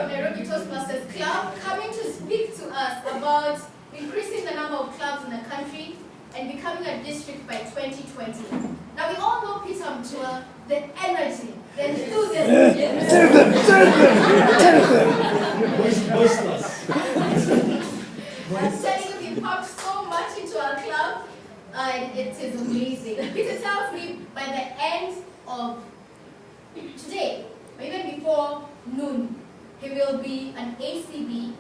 from Nairobi Toastmasters Club, coming to speak to us about increasing the number of clubs in the country and becoming a district by 2020. Now we all know Peter Mutua, the energy, the enthusiasm. I'm telling you, he pumped so much into our club, and it is amazing. Peter tells me by the end of today, or even before noon, he will be an ACB,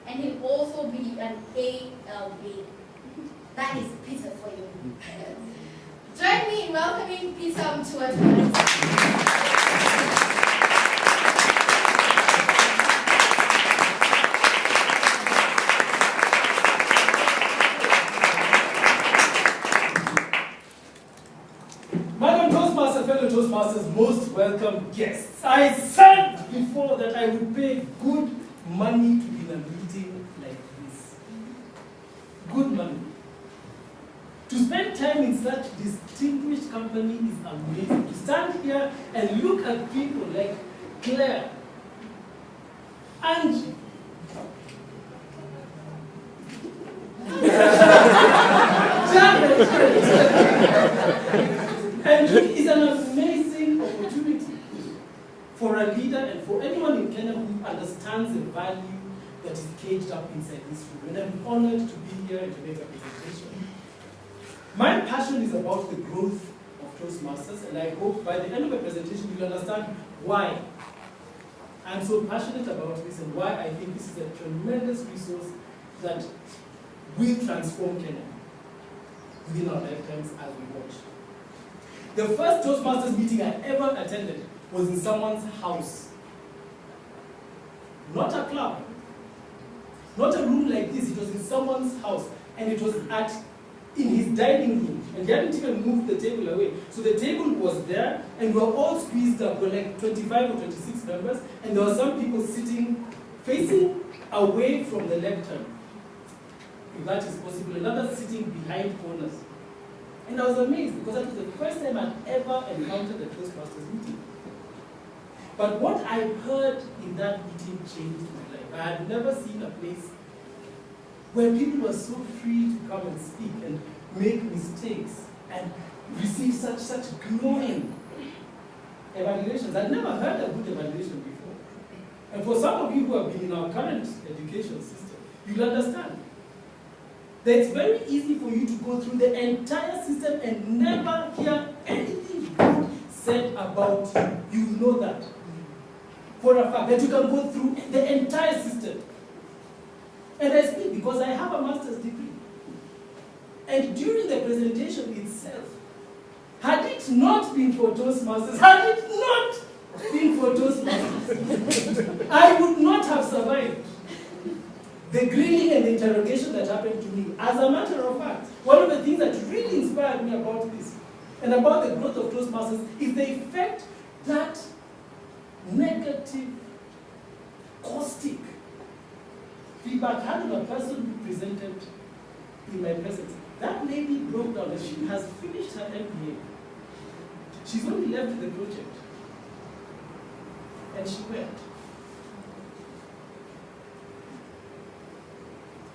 and he'll also be an ALB. That is Peter for you. Join me in welcoming Peter Mutua tonight. Madam Toastmaster, fellow Toastmasters, most welcome guests. I said before that I would pay good money to be in a meeting like this. Good money. To spend time in such distinguished company is amazing. To stand here and look at people like Claire, Angie, and it is an amazing opportunity for a leader and for anyone in Kenya who understands the value that is caged up inside this room. And I'm honored to be here and to make a presentation. My passion is about the growth of Toastmasters, and I hope by the end of the presentation you'll understand why I'm so passionate about this and why I think this is a tremendous resource that will transform Kenya within our lifetimes as we watch. The first Toastmasters meeting I ever attended was in someone's house. Not a club. Not a room like this, it was in someone's house. And it was in his dining room. And he hadn't even moved the table away. So the table was there, and we were all squeezed up. We were like 25 or 26 members, and there were some people sitting, facing away from the lectern, if that is possible, another sitting behind corners. And I was amazed because that was the first time I'd ever encountered a Toastmasters meeting. But what I heard in that meeting changed my life. I had never seen a place where people were so free to come and speak and make mistakes and receive such glowing evaluations. I'd never heard a good evaluation before. And for some of you who have been in our current education system, you'll understand that it's very easy for you to go through the entire system and never hear anything good said about you. You know that for a fact, that you can go through the entire system. And I speak because I have a master's degree. And during the presentation itself, had it not been for Toastmasters, I would not have survived the grilling and the interrogation that happened to me. As a matter of fact, one of the things that really inspired me about this and about the growth of Toastmasters is the effect that negative, caustic feedback had on a person who presented in my presence. That lady broke down and she has finished her MBA. She's only left with the project. And she wept.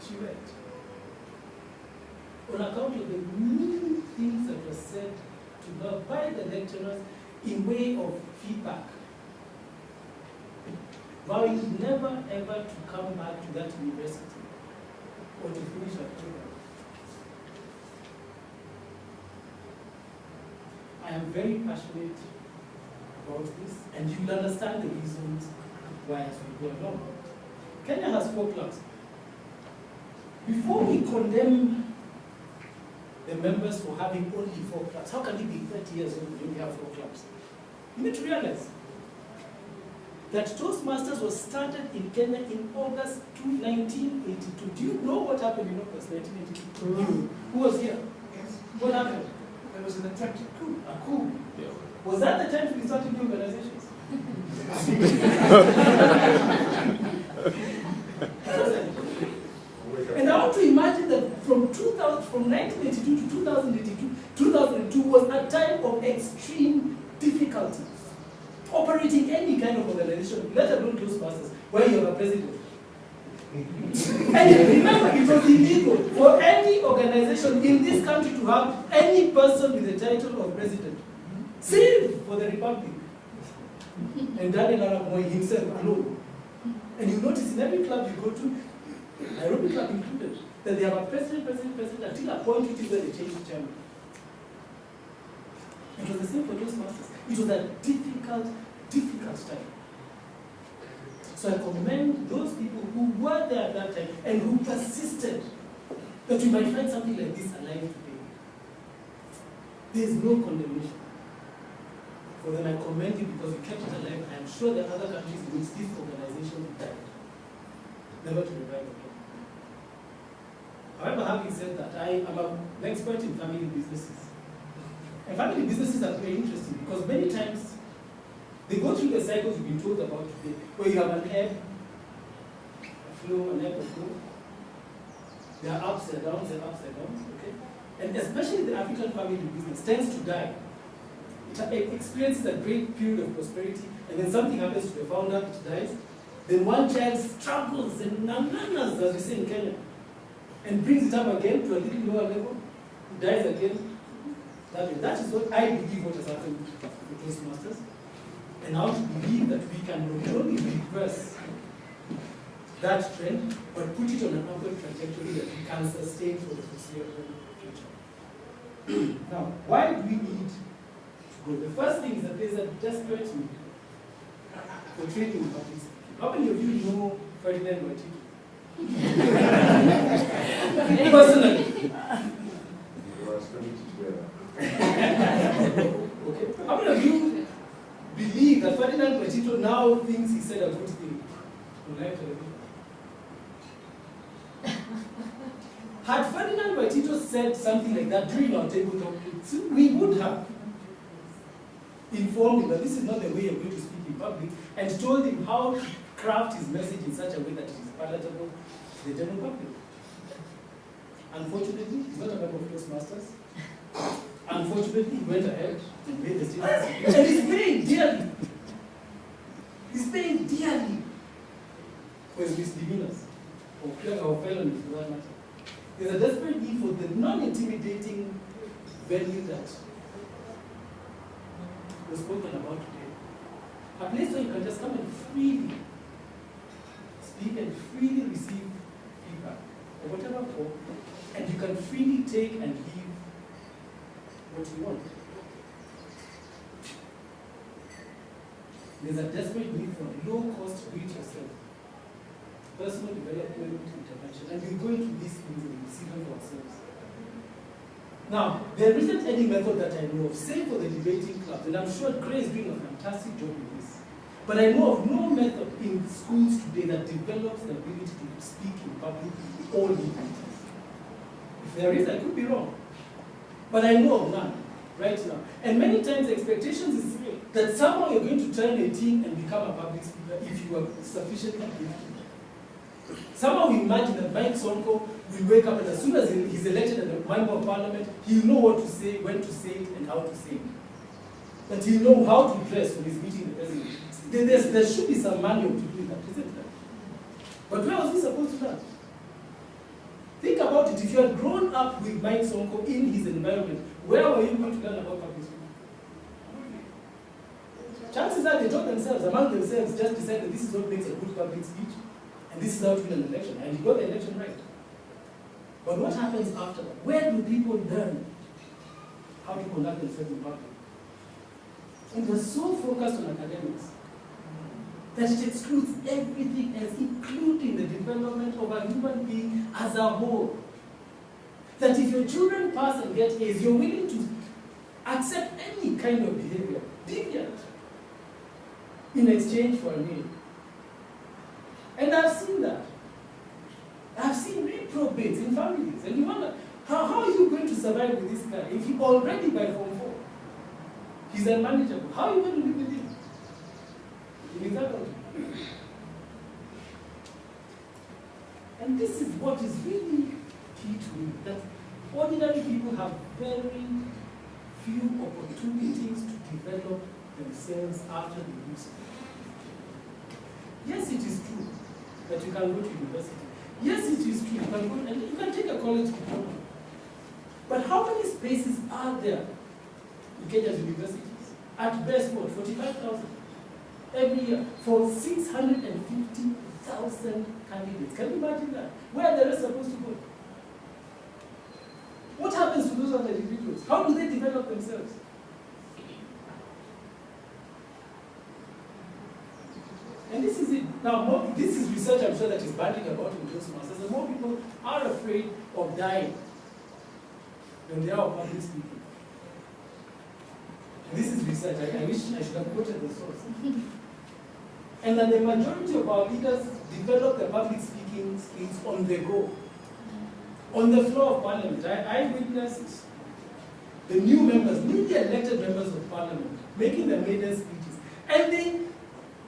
She wept. On account of the mean things that were said to her by the lecturers in way of feedback. Vowing never ever to come back to that university or to finish her program. I am very passionate about this, and you will understand the reasons why as we go along. Kenya has 4 clubs. Before we condemn the members for having only 4 clubs, how can it be 30 years old when we have 4 clubs? You need to realize that Toastmasters was started in Kenya in August 1982. Do you know what happened in August 1982? Who was here? Yes. What happened? There was an attempted coup. A coup. Yeah. Was that the time to be starting new organizations? And I want to imagine that from 1982 to 2002 was a time of extreme difficulty, operating any kind of organization, let alone Toastmasters, where you have a president. And remember, it was illegal for any organization in this country to have any person with the title of president, save for the Republic. And Daniel Arap Moi himself alone. And you notice in every club you go to, Nairobi club included, that they have a president until a point which is where they change the chairman. It was the same for Toastmasters. It was a difficult time. So I commend those people who were there at that time and who persisted that we might find something like this alive today. There is no condemnation for them. I commend you because you kept it alive. I am sure there are other countries in which this organization died, never to revive again. However, having said that, I am an expert in family businesses. And family businesses are very interesting because many times they go through the cycles we've been told about today, where you have an ebb, a flow, an ebb, a flow. There are ups and downs and ups and downs, okay? And especially the African family business tends to die. It experiences a great period of prosperity, and then something happens to the founder, it dies. Then one child struggles and nanas, as we say in Kenya, and brings it up again to a little lower level, dies again. That is what I believe what has happened with Toastmasters. And now to believe that we can not only reverse that trend, but put it on an upward trajectory that we can sustain for the foreseeable future. Now, why do we need to grow? The first thing is that there's a desperate need for training in public speaking. How many of you know Ferdinand Watiti? Personally. Okay. How many of you believe that Ferdinand Watiti now thinks he said a good thing on live television? Had Ferdinand Watiti said something like that during our table talk, we would have informed him that this is not the way you're going to speak in public, and told him how to craft his message in such a way that it is palatable to the general public. Unfortunately, he's not a member of Toastmasters. Unfortunately, he went ahead and made the statement. And he's paying dearly. He's paying dearly for his misdemeanors, or felonies for that matter. There's a desperate need for the non-intimidating venue that was spoken about today. A place where you can just come and freely speak and freely receive feedback, or whatever form, and you can freely take and give what you want. There's a desperate need for low-cost do-it-yourself, personal development intervention, and we're going through these things and we see them for ourselves. Now, there isn't any method that I know of, save for the debating clubs, and I'm sure Gray is doing a fantastic job with this. But I know of no method in schools today that develops the ability to speak in public all evenings. If there is, I could be wrong. But I know of none right now. And many times the expectations is that somehow you're going to turn 18 and become a public speaker if you are sufficiently gifted. Somehow we imagine that Mike Sonko will wake up and as soon as he's elected as a member of parliament, he'll know what to say, when to say it, and how to say it. That he'll know how to dress when he's meeting the president. There should be some manual to do that, isn't there? But where was he supposed to learn? Think about it. If you had grown up with Mike Sonko in his environment, where were you going to learn about public speaking? Chances are they taught themselves, among themselves, just decided this is what makes a good public speech, and this is how to win an election, and he got the election right. But what happens after that? Where do people learn how to conduct themselves in public? And they're so focused on academics that it excludes everything else, including the development of a human being as a whole. That if your children pass and get A's, you're willing to accept any kind of behavior, deviant, in exchange for a meal. And I've seen that. I've seen reprobates in families, and you wonder, how are you going to survive with this guy if he already by Form 4? He's unmanageable. How are you going to live with him? And this is what is really key to me, that ordinary people have very few opportunities to develop themselves after the use. Yes, it is true that you can go to university. Yes, it is true, you can go and you can take a college diploma. But how many spaces are there in Kenya's universities? At best, what, 45,000 every year for 650,000 candidates. Can you imagine that? Where are the rest supposed to go? What happens to those other individuals? How do they develop themselves? And this is it. Now, this is research I'm sure that is bandied about in Toastmasters. And more people are afraid of dying than they are of public speaking. And this is research. I wish I should have quoted the source. And that the majority of our leaders develop their public speaking skills on the go. On the floor of parliament. I witnessed the new members, newly elected members of parliament, making their maiden speeches. And they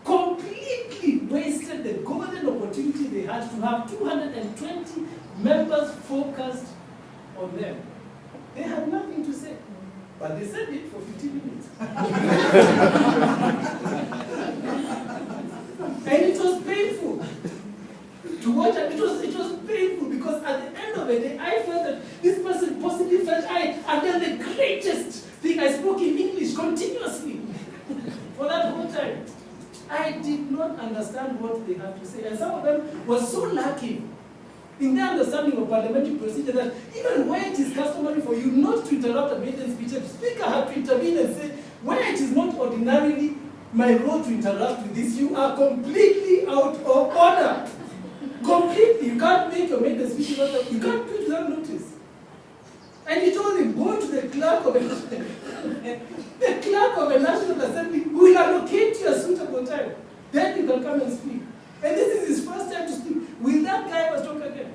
completely wasted the golden opportunity they had to have 220 members focused on them. They had nothing to say, but they said it for 15 minutes. And it was painful to watch, and it was painful because at the end of the day, I felt that this person possibly felt I had done the greatest thing. I spoke in English continuously for that whole time. I did not understand what they had to say. And some of them were so lacking in their understanding of parliamentary procedure that even where it is customary for you not to interrupt a maiden speech, the speaker had to intervene and say, where it is not ordinarily my role to interrupt with this, you are completely out of order. Completely. You can't make your maiden speech without, you can't do it without notice. And he told him, go to the clerk of a national assembly who will allocate you a suitable time. Then you can come and speak. And this is his first time to speak. Will that guy ever talk again?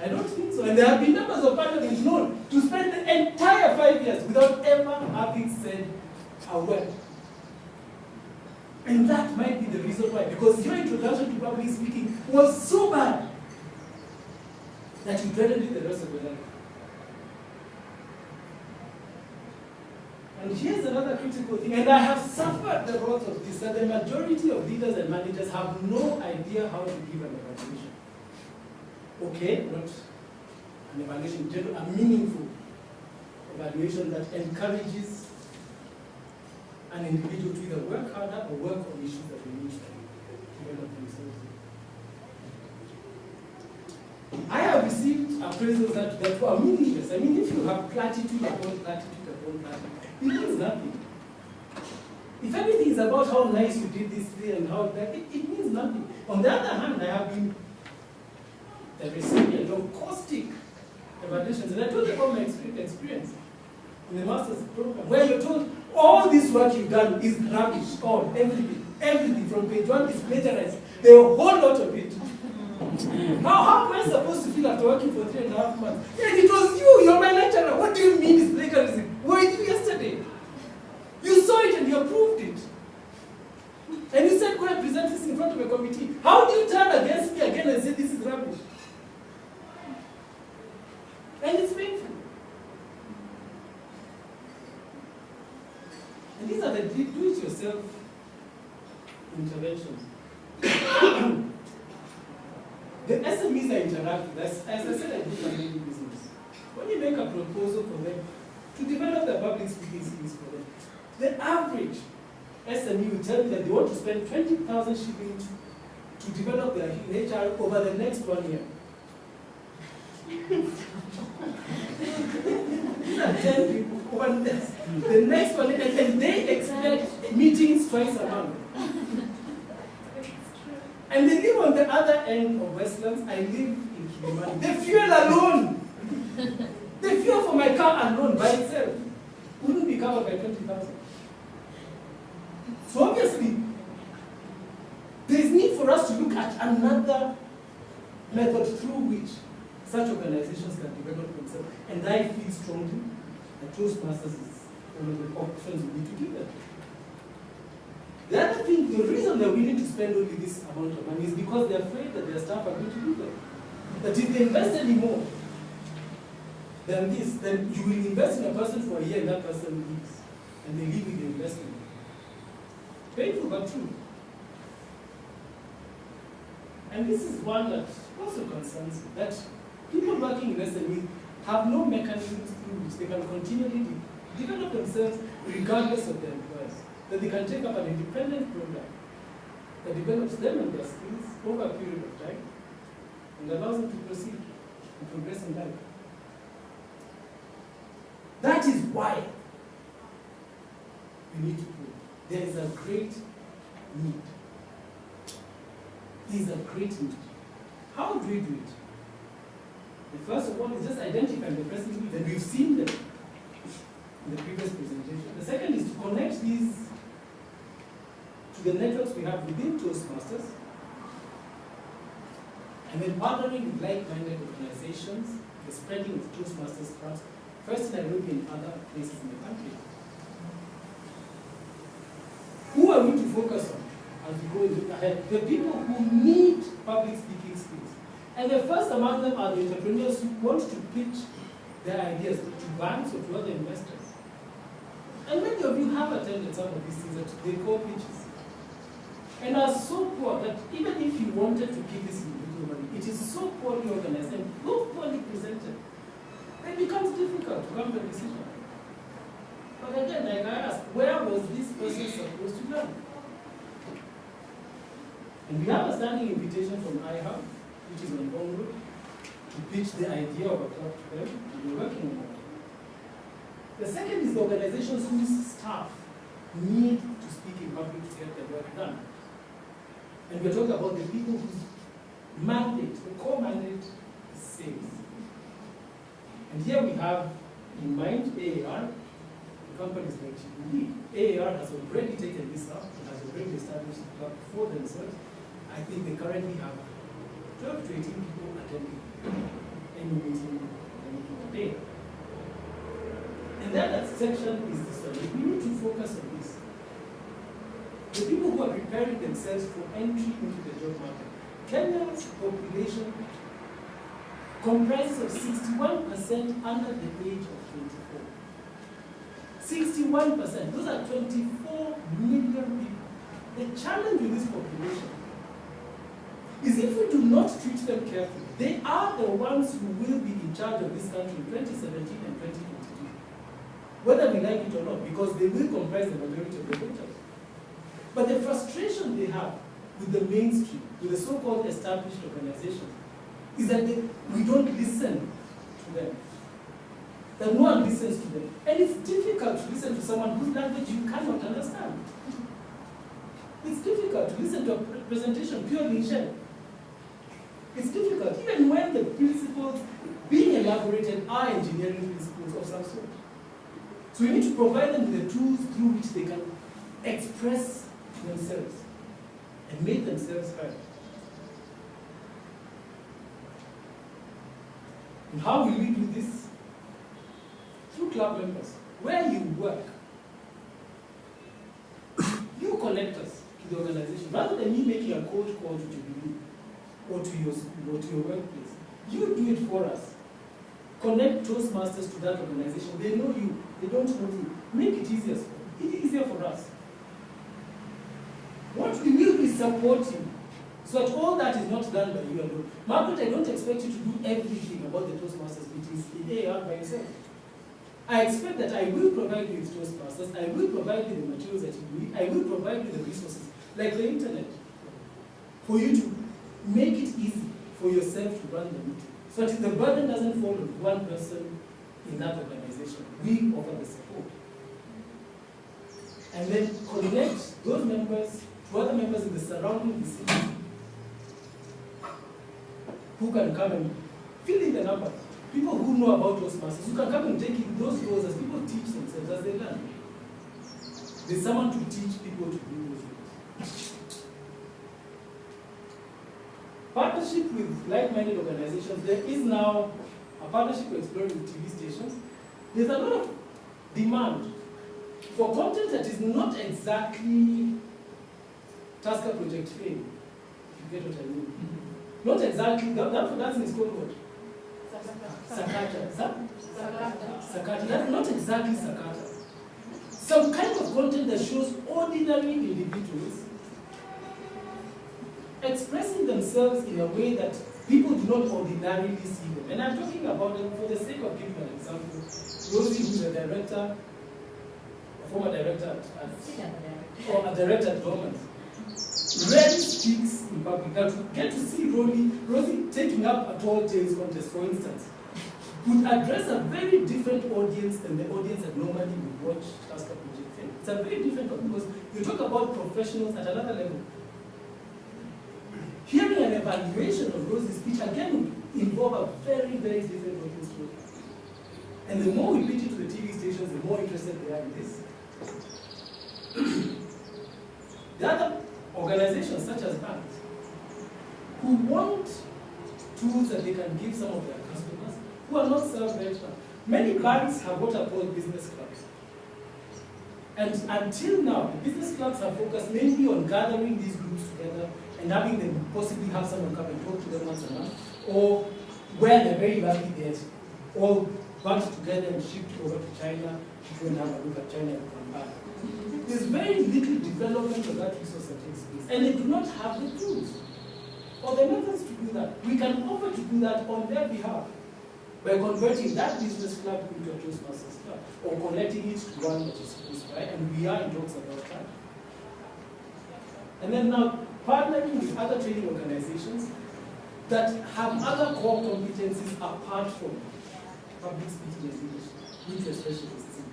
I don't think so. And there have been members of parliament known to spend the entire 5 years without ever having said a word. And that might be the reason why. Because your introduction to public speaking was so bad that you dreaded it the rest of your life. And here's another critical thing, and I have suffered the wrath of this, that the majority of leaders and managers have no idea how to give an evaluation. Okay, not an evaluation, a meaningful evaluation that encourages an individual to either work harder or work on issues that they need to develop themselves. I have received appraisals that were meaningless. I mean, if you have platitude upon platitude upon platitude, it means nothing. If everything is about how nice you did this day and how that, it means nothing. On the other hand, I have been the recipient of caustic evaluations, and I told you about my experience in the master's program, where you're told all this work you've done is rubbish, all, everything from page 1 is plagiarized. There are a whole lot of it. How am I supposed to feel after working for 3.5 months? And it was you're my lecturer. What do you mean it's plagiarism? Were you yesterday? You saw it and you approved it. And you said, go and present this in front of a committee. How do you turn against me again and say this is rubbish? And it's painful. And these are the do-it-yourself interventions. The SMEs are interactive. As I said, I do family business. When you make a proposal for them to develop their public speaking skills for them, the average SME will tell you that they want to spend 20,000 shillings to develop their HR over the next 1 year. These are 10 people over the next 1 year, and they expect meetings twice a month. And they live on the other end of Westlands. I live in Kilimani. The fuel alone, the fuel for my car alone by itself wouldn't be covered by 20,000. So obviously, there is need for us to look at another method through which such organizations can develop themselves. And I feel strongly that Toastmasters is one of the options we need to give them. The other thing, the reason they're willing to spend only this amount of money is because they're afraid that their staff are going to leave them. That if they invest any more than this, then you will invest in a person for a year and that person leaves. And and they leave with the investment. Painful but true. And this is one that also concerns me, that people working in SME have no mechanisms through which they can continually develop themselves regardless of their employers. That they can take up an independent program that develops them and their skills over a period of time and allows them to proceed and progress in life. That is why we need to prove there is a great need. There is a great need. How do we do it? The first of all is just identifying the pressing needs, and we've seen them in the previous presentation. The second is to connect these to the networks we have within Toastmasters, and then partnering with like-minded organizations, the spreading of Toastmasters perhaps first in Nairobi and other places in the country. Who are we to focus on as we go ahead? The people who need public speaking skills. And the first among them are the entrepreneurs who want to pitch their ideas to banks or to other investors. And many of you have attended some of these things that they call pitches. And are so poor that even if you wanted to give this individual money, it is so poorly organized and so poorly presented, it becomes difficult to come to a decision. But again, like I asked, where was this person supposed to learn? And we have a standing invitation from iHub, which is on Bond Road, to pitch the idea of a club to them, and we're working on that. The second is the organizations whose staff need to speak in public to get their work done. And we're talking about the people whose mandate, the core mandate, is sales. And here we have in mind AAR, companies like GPD. AAR has already taken this up and has already established the club for themselves. I think they currently have 12 to 18 people attending any meeting a day. And then that section is this one. We need to focus on this. The people who are preparing themselves for entry into the job market. Kenya's population comprises of 61% under the age of 24. 61%. Those are 24 million people. The challenge with this population is if we do not treat them carefully, they are the ones who will be in charge of this country in 2017 and 2022. Whether we like it or not, because they will comprise the majority of the voters. But the frustration they have with the mainstream, with the so-called established organizations, is that we don't listen to them. That no one listens to them. And it's difficult to listen to someone whose language you cannot understand. It's difficult to listen to a presentation purely in shell. It's difficult, even when the principles being elaborated are engineering principles of some sort. So we need to provide them with the tools through which they can express themselves and make themselves heard. And how will we do this? Through club members. Where you work, you connect us to the organization. Rather than you making a cold call to Jubilee or to your workplace, you do it for us. Connect Toastmasters to that organization. They know you, they don't know you. Make it easier for us. What we will be supporting, so that all that is not done by you alone. Margaret, I don't expect you to do everything about the Toastmasters meetings in AR by yourself. I expect that I will provide you with Toastmasters, I will provide you the materials that you need, I will provide you the resources, like the internet, for you to make it easy for yourself to run the meeting. So that the burden doesn't fall on one person in that organization. We offer the support. And then connect those members to other members in the surrounding vicinity who can come and fill in the number. People who know about Toastmasters, who can come and take in those roles as people teach themselves, as they learn. There's someone to teach people to do those roles. Partnership with like-minded organizations. There is now a partnership we're exploring with TV stations. There's a lot of demand for content that is not exactly Tasker Project fame, if you get what I mean. Not exactly, that dancing is called what? Sakata. Sakata. That's not exactly Sakata. some kind of content that shows ordinary individuals expressing themselves in a way that people do not ordinarily see them. And I'm talking about them for the sake of giving an example. Rosie, who's a director, a former director or a director at Dormant, rarely speaks in public. Now, to get to see Rosie taking up a tall tales contest, for instance, would address a very different audience than the audience that normally would watch Tasker Project Film. It's a very different one because you talk about professionals at another level. Hearing an evaluation of Rosie's speech again would involve a very, very different audience profile. And the more we pitch it to the TV stations, the more interested they are in this. The other organizations, such as banks, who want tools that they can give some of their customers, who are not self-registered. Many banks have what are called business clubs. And until now, the business clubs have focused mainly on gathering these groups together and having them possibly have someone come and talk to them once a month, or where they're very lucky they're all bunched together and shipped over to China to go and have a look at China and come back. There's very little development of that resource that takes place, and they do not have the tools or the methods to do that. We can offer to do that on their behalf by converting that business club into a Toastmasters club, or connecting it to one that is supposed to, right? And we are in talks about that. And then now, partnering with other training organizations that have other core competencies apart from public speaking and English, which are specialists in.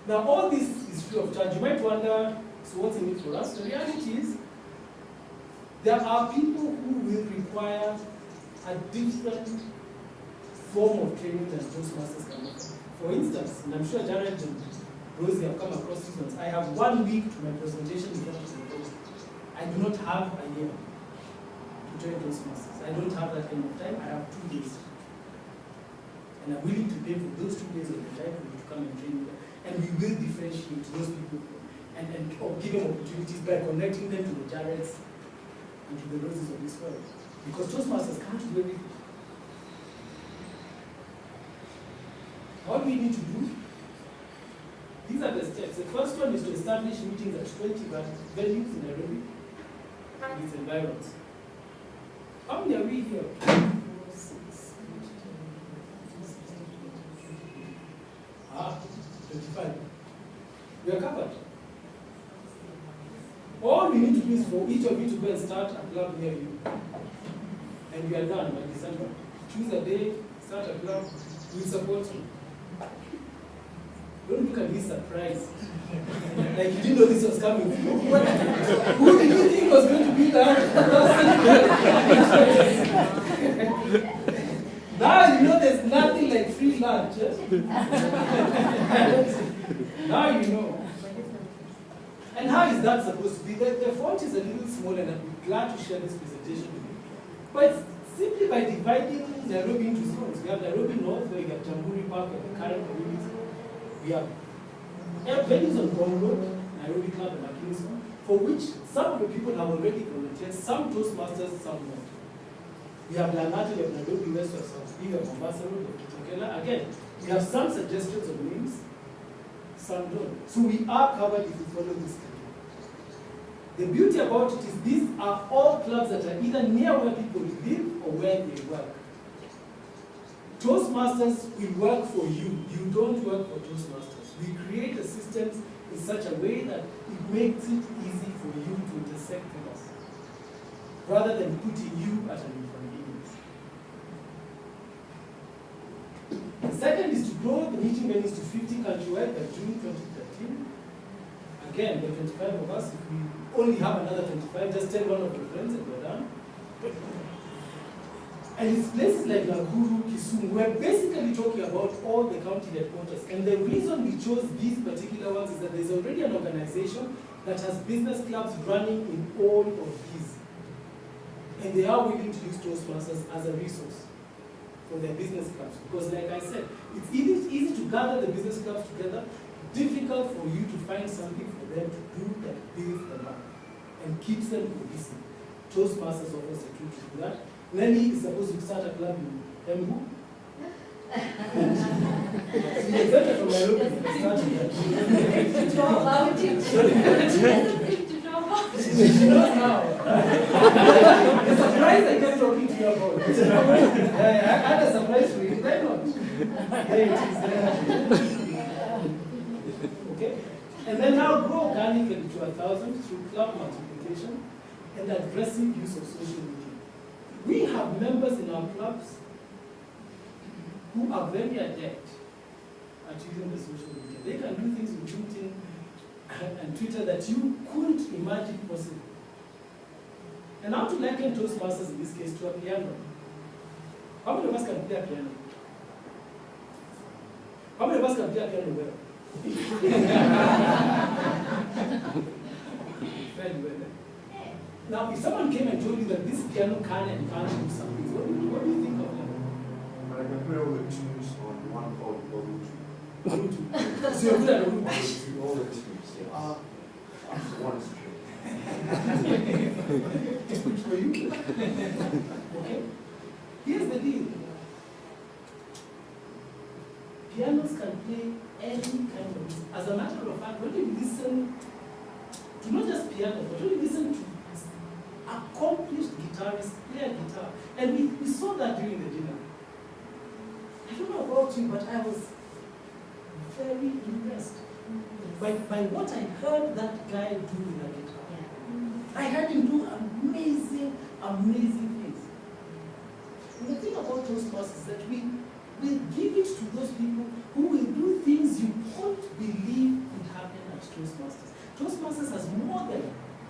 Now, all this is free of charge. You might wonder, so what's in it for us? The reality is, there are people who will require a different form of training than Toastmasters can offer. For instance, and I'm sure Jared and Rosie have come across these ones, I have 1 week to my presentation in front of the board. I do not have a year to join Toastmasters. I don't have that kind of time. I have 2 days. And I'm willing to pay for those 2 days of the time for you to come and train them. And we will differentiate those people and or give them opportunities by connecting them to the Jareds and to the Roses of this world. Because Toastmasters can't do everything. What we need to do, these are the steps. The first one is to establish meetings at 20 venues in Nairobi and its environs. How many are we here? 4, 6, 25. We are covered. All we need to do is for each of you to go and start a club near you. And we are done by December. Choose a day, start a club, we'll support you. Don't look at me surprised. Like you didn't know this was coming. Who did you think was going to be that? Now you know there's nothing like free lunch. Now you know. And how is that supposed to be? The font is a little small, and I'd be glad to share this presentation with you. But it's simply by dividing Nairobi into zones. We have Nairobi North, where we have Jamhuri Park and the current community. We have venues on Gong Road, Nairobi Club and Achilles, for which some of the people have already volunteered, some Toastmasters, some not. We have Langata, we have Nairobi West of South B, we have Mombasa Road, we have Kitokela. Again, we have some suggestions of names, some don't. So we are covered if we follow this schedule. The beauty about it is these are all clubs that are either near where people live or where they work. Toastmasters will work for you. You don't work for Toastmasters. We create the systems in such a way that it makes it easy for you to intersect with us, rather than putting you at an inconvenience. The second is to grow the meeting venues to 50 countrywide by June 2013. Again, there are 25 of us. If we only have another 25, just tell one of your friends and we're done. And it's places like Nakuru, Kisumu. We're basically talking about all the county headquarters. And the reason we chose these particular ones is that there's already an organization that has business clubs running in all of these. And they are willing to use Toastmasters as a resource for their business clubs. Because like I said, it's easy to gather the business clubs together, difficult for you to find something for them to do that builds them up and keeps them cohesive. Toastmasters offers a tool to do that. Nelly is supposed to start a club in Embu. You exempted from my look. To draw about it. She doesn't seem to draw about it. She knows now. The surprise I kept talking to you about. I had a surprise for you, did I not? There it is there. Okay? And then now grow organically to 1,000 through club multiplication and aggressive use of social media. We have members in our clubs who are very adept at using the social media. They can do things with LinkedIn and Twitter that you couldn't imagine possible. And how to liken Toastmasters in this case to a piano. How many of us can play a piano? How many of us can play a piano well? Very well. Now, if someone came and told you that this piano can and can't do something, what do you think of them? I can play all the tunes on one chord called Mutua. So you're good at Mutua. all the tunes, yes. One string. It's good for you. Okay? Here's the deal. Pianos can play any kind of music. As a matter of fact, when you listen to not just piano, but when you listen to accomplished guitarists play a guitar, and we saw that during the dinner. I don't know about you, but I was very impressed by what I heard that guy do with a guitar. I heard him do amazing, amazing things. And the thing about Toastmasters is that we give it to those people who will do things you can't believe would happen at Toastmasters. Toastmasters has more than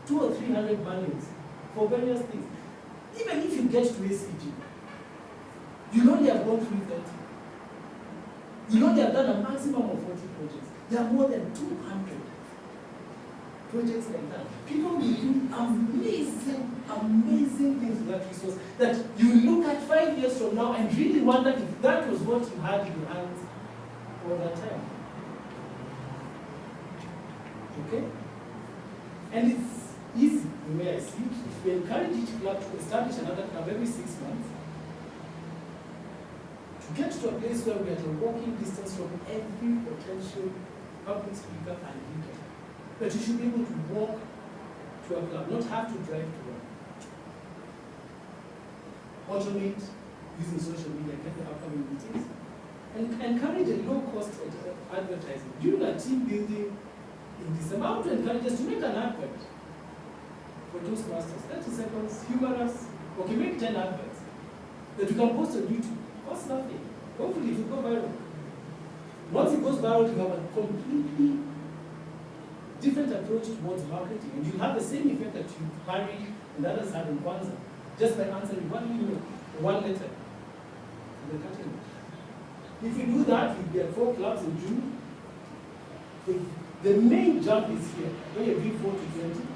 200 or 300 manuals for various things. Even if you get to ACG, you only have gone through 30. You only have done a maximum of 40 projects. There are more than 200 projects like that. People will do amazing, amazing things with that resource that you look at 5 years from now and really wonder if that was what you had in your hands all that time. Okay? And it's easy, the way I see it. If we encourage each club to establish another club every 6 months, to get to a place where we are at a walking distance from every potential public speaker and leader, but you should be able to walk to a club, not have to drive to one. Automate using social media, get the upcoming meetings, and encourage a low-cost advertising. During a team building in December, I want to encourage us to make an advert for Toastmasters, 30 seconds, humorous. Okay, make 10 adverts that you can post on YouTube. Costs nothing. Hopefully it will go viral. Once it goes viral, you have a completely different approach towards marketing, and you have the same effect that you Harry and others had in Kwanzaa, just by answering one email, one letter, and then cutting it. If you do that, you'll be at 4 clubs in June. The main jump is here, where you're doing 4 to 20,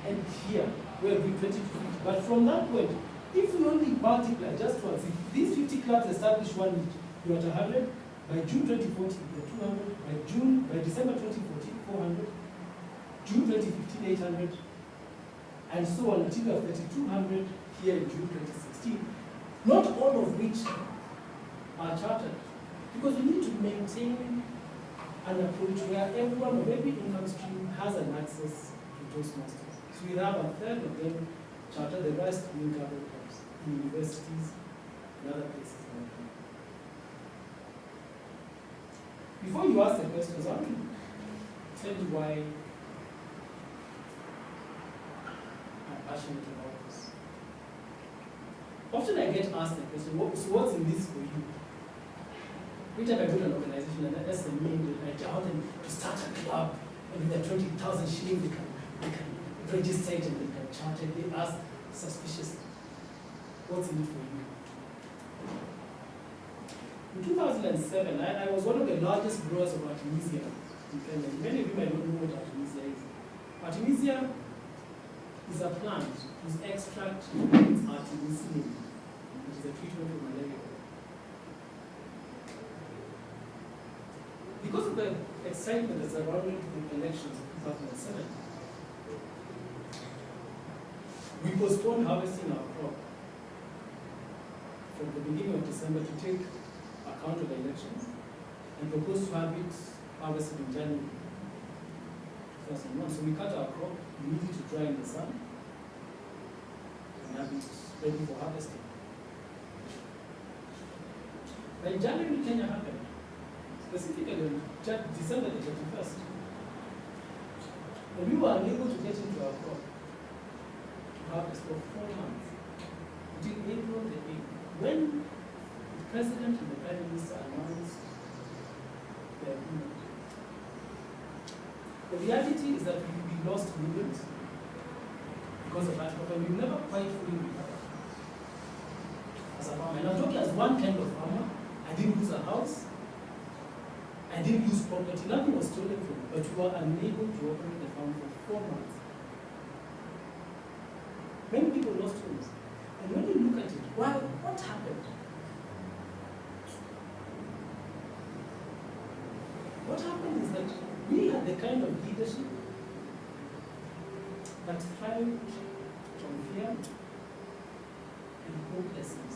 and here, where you're doing 20 to 50. But from that point, if we only multiply just once, if these 50 clubs establish one each, you're at 100. By June 2040, you're 200. By December 2014, 400. June 2015, 800. And so on until you have 3,200 here in June 2016. Not all of which are chartered. Because we need to maintain an approach where everyone of every income stream has an access to Toastmasters. So we have a third of them chartered, the rest being covered clubs in universities and other places. Before you ask the questions, I want to tell you why I'm passionate about this. Often I get asked the question, so what's in this for you? Every time I go to an organization and that's the mean, I tell them to start a club, and with their 20,000 shillings they can register it and they can charge it. They ask suspiciously, what's in it for you? In 2007, I was one of the largest growers of Artemisia in Kenya. Many of you might not know what Artemisia is. Artemisia is a plant whose extract is artemisinin, which is a treatment for malaria. Because of the excitement that surrounded the elections of 2007, we postponed harvesting our crop from the beginning of December to take account of the elections and proposed to have it harvested in January 2001. So we cut our crop, we need it to dry in the sun, and have it ready for harvesting. By January, Kenya happened, specifically on December the 31st. And we were unable to get into our crop to harvest for 4 months, until April the 8th, when the President and the Prime Minister announced their agreement. The reality is that we lost millions because of that problem. We've never quite fully recovered as a farmer. And I'm talking as one kind of farmer. I didn't lose a house. I didn't lose property. Nothing was stolen from me, but we were unable to operate the farm for 4 months. Many people lost homes. And when you look at it, well, what happened? What happened is that we had the kind of leadership that thrived from fear and hopelessness.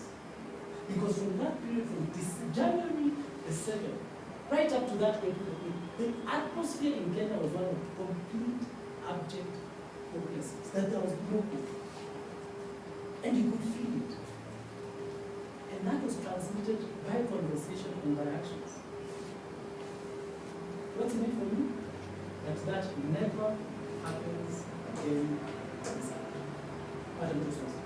Because from that period, from January the 7th, right up to that point, the atmosphere in Kenya was one of complete, abject hopelessness. That there was no hope. And you could feel it. And that was transmitted by conversation and by actions. What's in it for me? That never happens again. Madam Toastmasters.